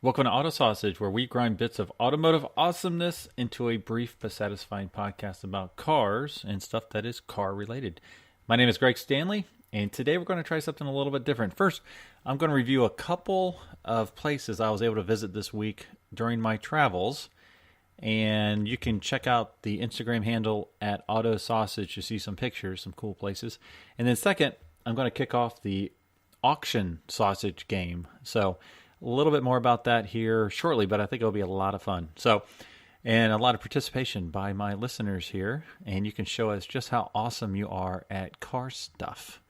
Welcome to Auto Sausage, where we grind bits of automotive awesomeness into a brief but satisfying podcast about cars and stuff that is car related. My name is Greg Stanley, and today we're going to try something a little bit different. First, I'm going to review a couple of places I was able to visit this week during my travels, and you can check out the Instagram handle at Auto Sausage to see some pictures, some cool places. And then second, I'm going to kick off the auction sausage game. So a little bit more about that here shortly, but I think it'll be a lot of fun. So, and a lot of participation by my listeners here, and you can show us just how awesome you are at car stuff.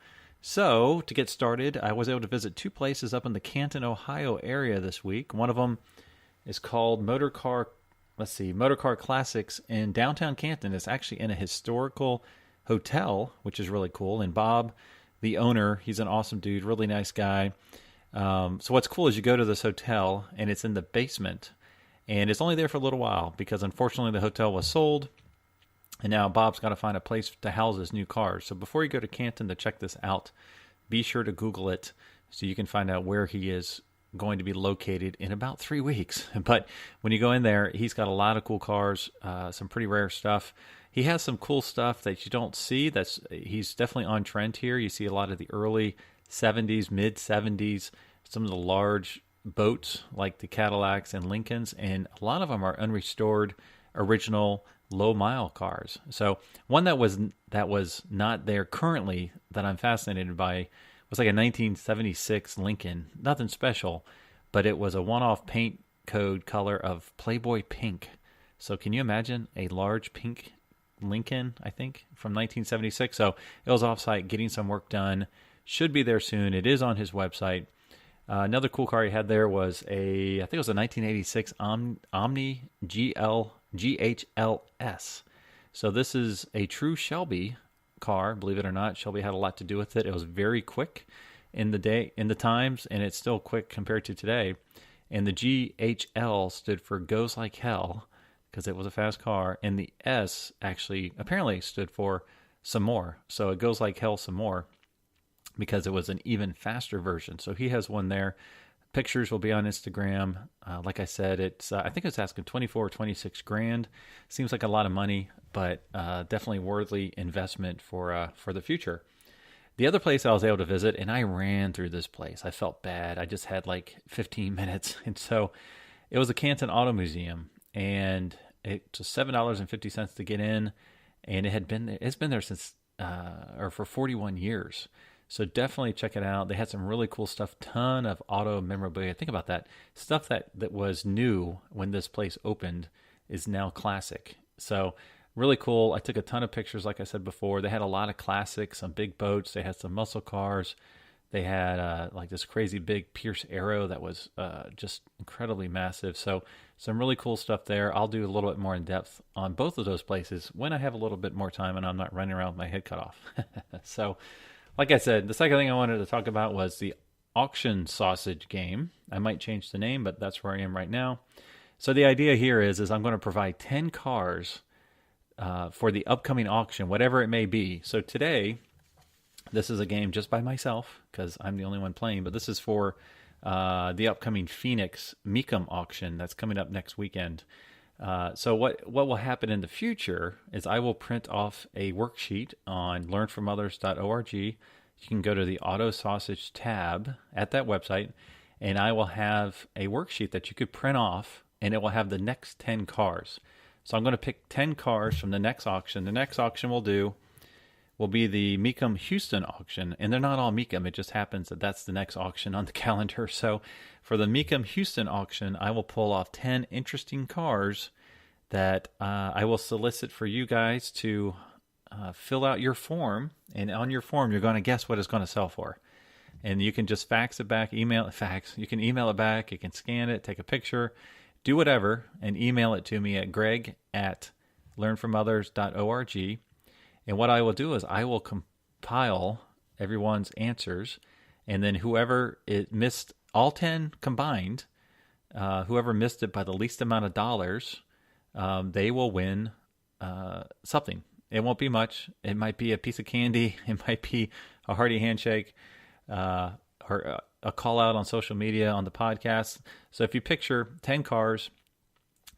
So, to get started, I was able to visit two places up in the Canton, Ohio area this week. One of them is called Motor Car Classics in downtown Canton. It's actually in a historical hotel, which is really cool. And Bob, the owner, he's an awesome dude, really nice guy. So what's cool is you go to this hotel, and it's in the basement, and it's only there for a little while because unfortunately the hotel was sold, and now Bob's got to find a place to house his new cars. So before you go to Canton to check this out, be sure to Google it so you can find out where he is going to be located in about 3 weeks. But when you go in there, he's got a lot of cool cars, some pretty rare stuff. He has some cool stuff that you don't see. He's definitely on trend here. You see a lot of the early 70s, mid 70s, some of the large boats like the Cadillacs and Lincolns, and a lot of them are unrestored, original, low mile cars. So one that was not there currently that I'm fascinated by was like a 1976 Lincoln. Nothing special, but it was a one-off paint code color of Playboy pink. So can you imagine a large pink Lincoln, I think, from 1976? So it was off-site getting some work done. Should be there soon. It is on his website. Another cool car he had there was I think it was a 1986 Omni GHLS. So this is a true Shelby car, believe it or not. Shelby had a lot to do with it. It was very quick in the times, and it's still quick compared to today. And the GHL stood for Goes Like Hell because it was a fast car, and the S actually apparently stood for Some More. So it goes like hell some more, because it was an even faster version. So he has one there. Pictures will be on Instagram. Like I said, it's I think it's asking 24 or 26 grand. Seems like a lot of money, but definitely worthy investment for the future. The other place I was able to visit, and I ran through this place. I felt bad. I just had like 15 minutes. And so it was the Canton Auto Museum, and it was $7.50 to get in, and it's been there since for 41 years. So definitely check it out. They had some really cool stuff, ton of auto memorabilia. Think about that. Stuff that was new when this place opened is now classic. So really cool. I took a ton of pictures, like I said before. They had a lot of classics, some big boats. They had some muscle cars. They had like this crazy big Pierce Arrow that was just incredibly massive. So some really cool stuff there. I'll do a little bit more in depth on both of those places when I have a little bit more time and I'm not running around with my head cut off. So like I said, the second thing I wanted to talk about was the auction sausage game. I might change the name, but that's where I am right now. So the idea here is I'm going to provide 10 cars for the upcoming auction, whatever it may be. So today, this is a game just by myself because I'm the only one playing, but this is for the upcoming Phoenix Mecum auction that's coming up next weekend. So what will happen in the future is I will print off a worksheet on learnfromothers.org. You can go to the Auto Sausage tab at that website, and I will have a worksheet that you could print off, and it will have the next 10 cars. So I'm going to pick 10 cars from the next auction. The next auction will be the Mecum Houston auction, and they're not all Mecum. It just happens that that's the next auction on the calendar. So for the Mecum Houston auction, I will pull off 10 interesting cars that I will solicit for you guys to fill out your form, and on your form, you're going to guess what it's going to sell for. And you can just fax it back, you can email it back, you can scan it, take a picture, do whatever, and email it to me at greg@learnfromothers.org. And what I will do is I will compile everyone's answers, and then whoever it missed all 10 combined, whoever missed it by the least amount of dollars, they will win something. It won't be much. It might be a piece of candy. It might be a hearty handshake or a call out on social media, on the podcast. So if you picture 10 cars,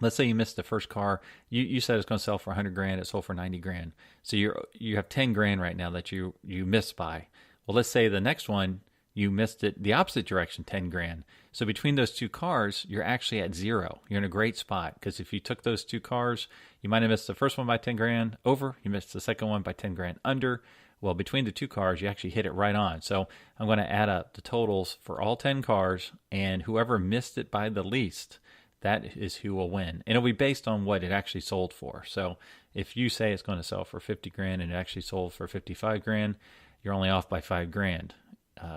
let's say you missed the first car. You said it's going to sell for 100 grand. It sold for 90 grand. So you have 10 grand right now that you missed by. Well, let's say the next one, you missed it the opposite direction, 10 grand. So between those two cars, you're actually at zero. You're in a great spot because if you took those two cars, you might have missed the first one by 10 grand over. You missed the second one by 10 grand under. Well, between the two cars, you actually hit it right on. So I'm going to add up the totals for all 10 cars, and whoever missed it by the least, that is who will win. And it'll be based on what it actually sold for. So if you say it's going to sell for 50 grand and it actually sold for 55 grand, you're only off by 5 grand.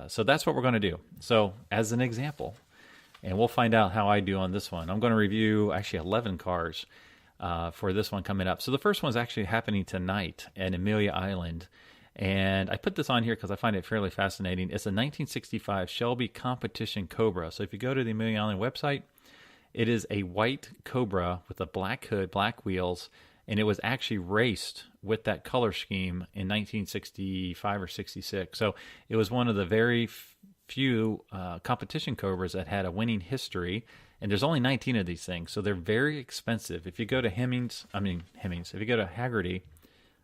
So that's what we're going to do. So as an example, and we'll find out how I do on this one. I'm going to review actually 11 cars for this one coming up. So the first one's actually happening tonight at Amelia Island. And I put this on here because I find it fairly fascinating. It's a 1965 Shelby Competition Cobra. So if you go to the Amelia Island website, it is a white Cobra with a black hood, black wheels, and it was actually raced with that color scheme in 1965 or 66. So it was one of the very few competition Cobras that had a winning history, and there's only 19 of these things, so they're very expensive. If you go to if you go to Haggerty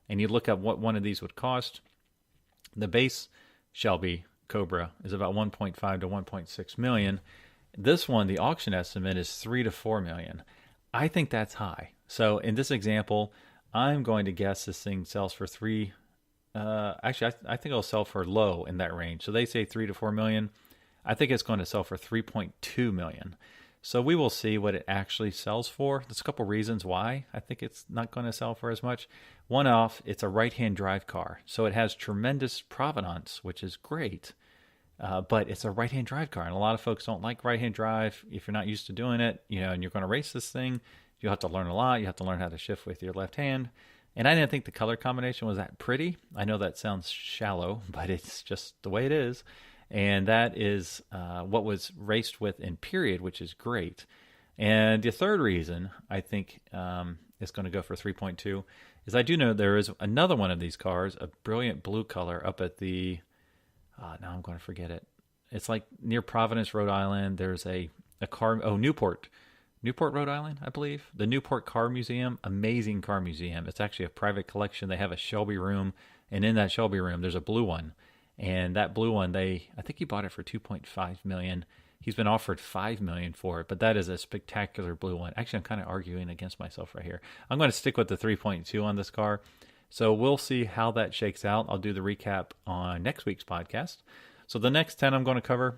and you look up what one of these would cost, the base Shelby Cobra is about 1.5 to 1.6 million. This one, the auction estimate is 3 to 4 million. I think that's high. So in this example, I'm going to guess this thing sells for I think it'll sell for low in that range. So they say 3 to 4 million. I think it's going to sell for 3.2 million. So we will see what it actually sells for. There's a couple reasons why I think it's not going to sell for as much. One off, it's a right-hand drive car. So it has tremendous provenance, which is great. But it's a right-hand drive car, and a lot of folks don't like right-hand drive. If you're not used to doing it, and you're going to race this thing, you'll have to learn a lot. You have to learn how to shift with your left hand. And I didn't think the color combination was that pretty. I know that sounds shallow, but it's just the way it is. And that is what was raced with in period, which is great. And the third reason I think it's going to go for 3.2 is I do know there is another one of these cars, a brilliant blue color, up at the now I'm going to forget it. It's like near Providence, Rhode Island. There's a car. Oh, Newport, Rhode Island, I believe. The Newport Car Museum, amazing car museum. It's actually a private collection. They have a Shelby room, and in that Shelby room, there's a blue one. And that blue one, I think he bought it for 2.5 million. He's been offered 5 million for it, but that is a spectacular blue one. Actually, I'm kind of arguing against myself right here. I'm going to stick with the 3.2 on this car. So we'll see how that shakes out. I'll do the recap on next week's podcast. So the next 10 I'm going to cover,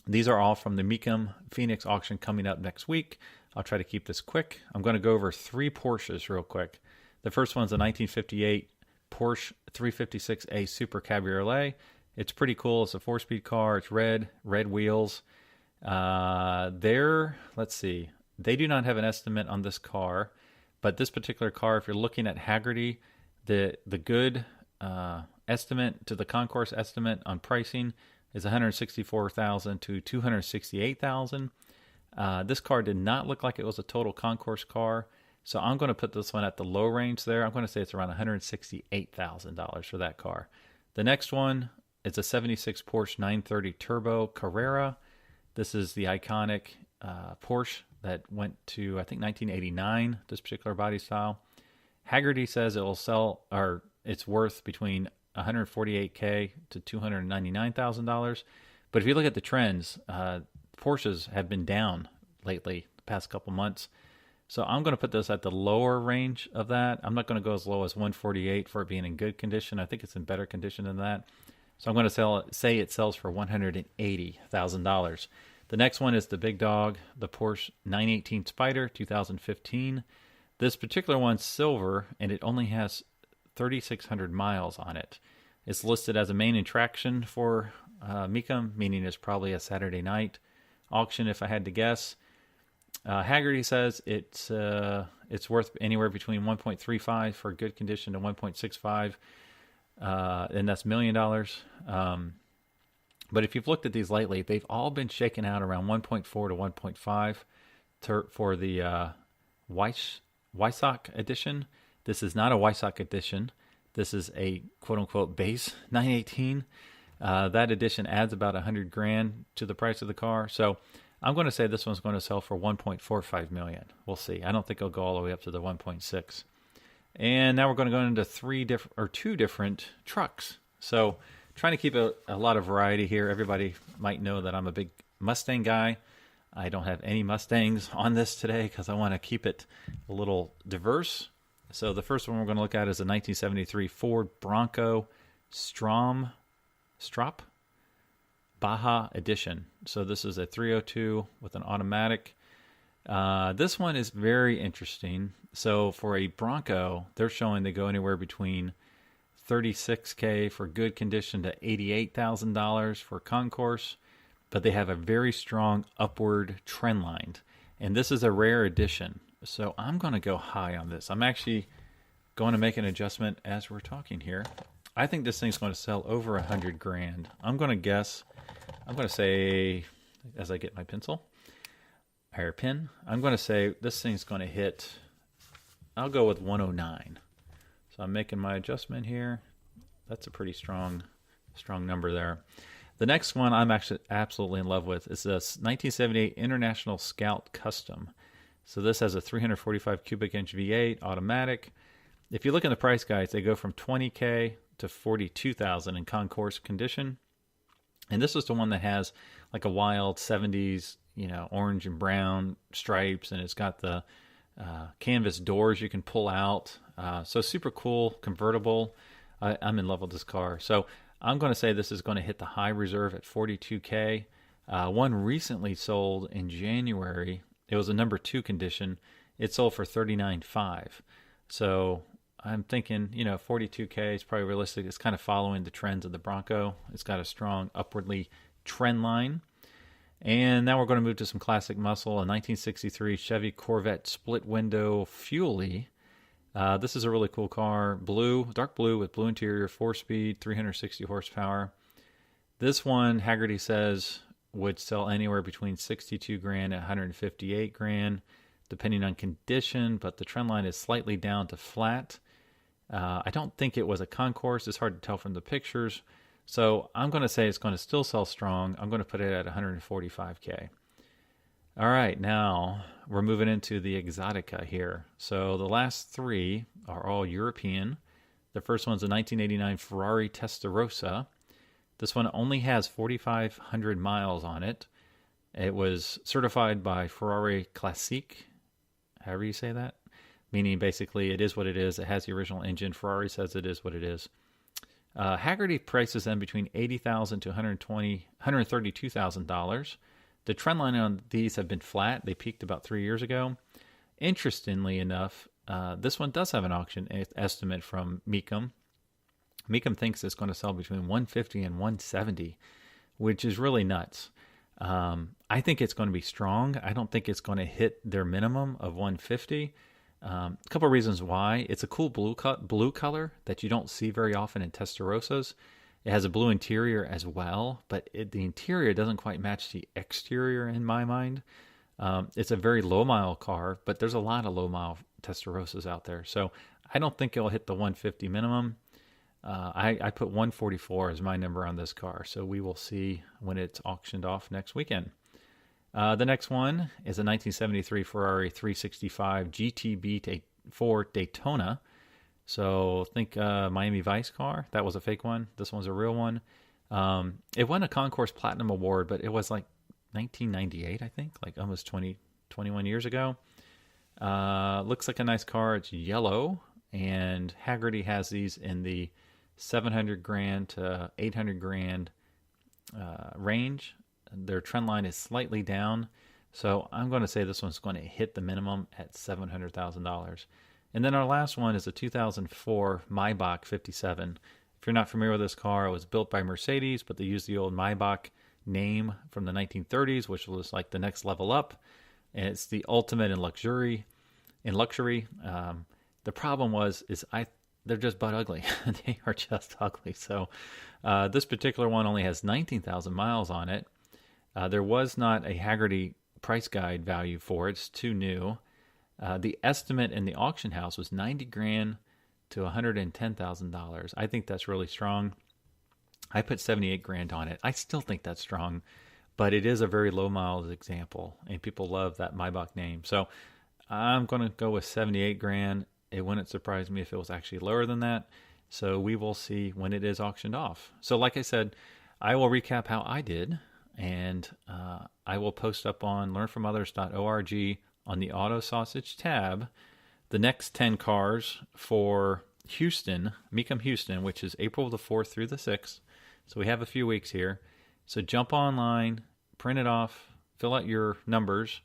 these are all from the Mecum Phoenix auction coming up next week. I'll try to keep this quick. I'm going to go over 3 Porsches real quick. The first one's a 1958 Porsche 356A Super Cabriolet. It's pretty cool. It's a 4-speed car. It's red wheels. Let's see. They do not have an estimate on this car, but this particular car, if you're looking at Haggerty, the good estimate to the concourse estimate on pricing is $164,000 to $268,000. This car did not look like it was a total concourse car, so I'm going to put this one at the low range there. I'm going to say it's around $168,000 for that car. The next one is a 76 Porsche 930 Turbo Carrera. This is the iconic Porsche that went to, I think, 1989, this particular body style. Haggerty says it will sell, or it's worth between $148K to $299,000. But if you look at the trends, Porsches have been down lately, the past couple months. So I'm going to put this at the lower range of that. I'm not going to go as low as 148 for it being in good condition. I think it's in better condition than that. So I'm going to say it sells for $180,000. The next one is the big dog, the Porsche 918 Spyder 2015. This particular one's silver, and it only has 3,600 miles on it. It's listed as a main attraction for Mecum, meaning it's probably a Saturday night auction if I had to guess. Haggerty says it's worth anywhere between 1.35 for good condition to 1.65, and that's $1 million. But if you've looked at these lately, they've all been shaken out around 1.4 to 1.5 for the Weissach edition. This is not a Weissach edition. This is a quote-unquote base 918. That addition adds about 100 grand to the price of the car. So I'm going to say this one's going to sell for 1.45 million. We'll see. I don't think it'll go all the way up to the 1.6. And now we're going to go into two different trucks. So trying to keep a lot of variety here. Everybody might know that I'm a big Mustang guy. I don't have any Mustangs on this today because I want to keep it a little diverse. So the first one we're going to look at is a 1973 Ford Bronco Strop Baja Edition. So this is a 302 with an automatic. This one is very interesting. So for a Bronco, they're showing they go anywhere between $36K for good condition to $88,000 for concourse, but they have a very strong upward trend line. And this is a rare edition. So I'm going to go high on this. I'm actually going to make an adjustment as we're talking here. I think this thing's going to sell over 100 grand. I'm going to say, as I get my pen, I'm going to say this thing's going to hit, I'll go with 109. So I'm making my adjustment here. That's a pretty strong number there. The next one I'm actually absolutely in love with is this 1978 International Scout Custom. So this has a 345 cubic inch V8 automatic. If you look in the price guides, they go from 20K to 42,000 in concourse condition. And this is the one that has like a wild 70s, orange and brown stripes, and it's got the canvas doors you can pull out. So super cool, convertible. I'm in love with this car. So I'm going to say this is going to hit the high reserve at 42K. One recently sold in January. It was a number 2 condition. It sold for $39,500. So I'm thinking, 42K is probably realistic. It's kind of following the trends of the Bronco. It's got a strong upwardly trend line. And now we're going to move to some classic muscle, a 1963 Chevy Corvette split window Fuelie. This is a really cool car. Dark blue with blue interior, 4-speed, 360 horsepower. This one, Haggerty says, would sell anywhere between 62 grand and 158 grand, depending on condition, but the trend line is slightly down to flat. I don't think it was a concourse. It's hard to tell from the pictures. So I'm going to say it's going to still sell strong. I'm going to put it at 145K. All right, now we're moving into the Exotica here. So the last three are all European. The first one's a 1989 Ferrari Testarossa. This one only has 4,500 miles on it. It was certified by Ferrari Classique, however you say that, meaning basically it is what it is. It has the original engine. Ferrari says it is what it is. Haggerty prices them between $80,000 to $132,000. The trend line on these have been flat. They peaked about 3 years ago. Interestingly enough, this one does have an auction estimate from Mecum. Mecum thinks it's going to sell between 150 and 170, which is really nuts. I think it's going to be strong. I don't think it's going to hit their minimum of 150. A couple of reasons why. It's a cool blue color that you don't see very often in Testarossas. It has a blue interior as well, but the interior doesn't quite match the exterior in my mind. It's a very low-mile car, but there's a lot of low-mile Testarossas out there. So I don't think it'll hit the 150 minimum. I put 144 as my number on this car, so we will see when it's auctioned off next weekend. The next one is a 1973 Ferrari 365 GTB4 Daytona. So think Miami Vice car. That was a fake one. This one's a real one. It won a Concourse Platinum Award, but it was like 1998, I think, like almost 21 years ago. Looks like a nice car. It's yellow, and Haggerty has these in the 700 grand to 800 grand range. Their trend line is slightly down, so I'm going to say this one's going to hit the minimum at $700,000. And then our last one is a 2004 Maybach 57. If you're not familiar with this car, it was built by Mercedes, but they used the old Maybach name from the 1930s, which was like the next level up. And it's the ultimate in luxury. The problem is they're just butt ugly. They are just ugly. So this particular one only has 19,000 miles on it. There was not a Haggerty price guide value for it. It's too new. The estimate in the auction house was 90 grand to $110,000. I think that's really strong. I put 78 grand on it. I still think that's strong, but it is a very low miles example, and people love that Maybach name. So I'm going to go with 78 grand. It wouldn't surprise me if it was actually lower than that. So we will see when it is auctioned off. So like I said, I will recap how I did, and I will post up on learnfromothers.org on the Auto Sausage tab the next 10 cars for Houston, Mecum Houston, which is April the 4th through the 6th. So we have a few weeks here. So jump online, print it off, fill out your numbers,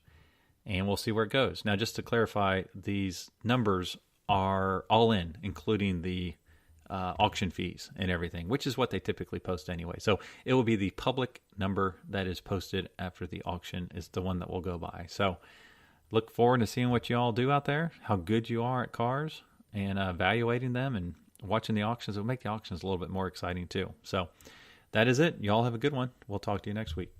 and we'll see where it goes. Now, just to clarify, these numbers are all in, including the auction fees and everything, which is what they typically post anyway. So it will be the public number that is posted after the auction is the one that will go by. So look forward to seeing what you all do out there, how good you are at cars, and evaluating them and watching the auctions. It'll make the auctions a little bit more exciting too. So that is it. Y'all have a good one. We'll talk to you next week.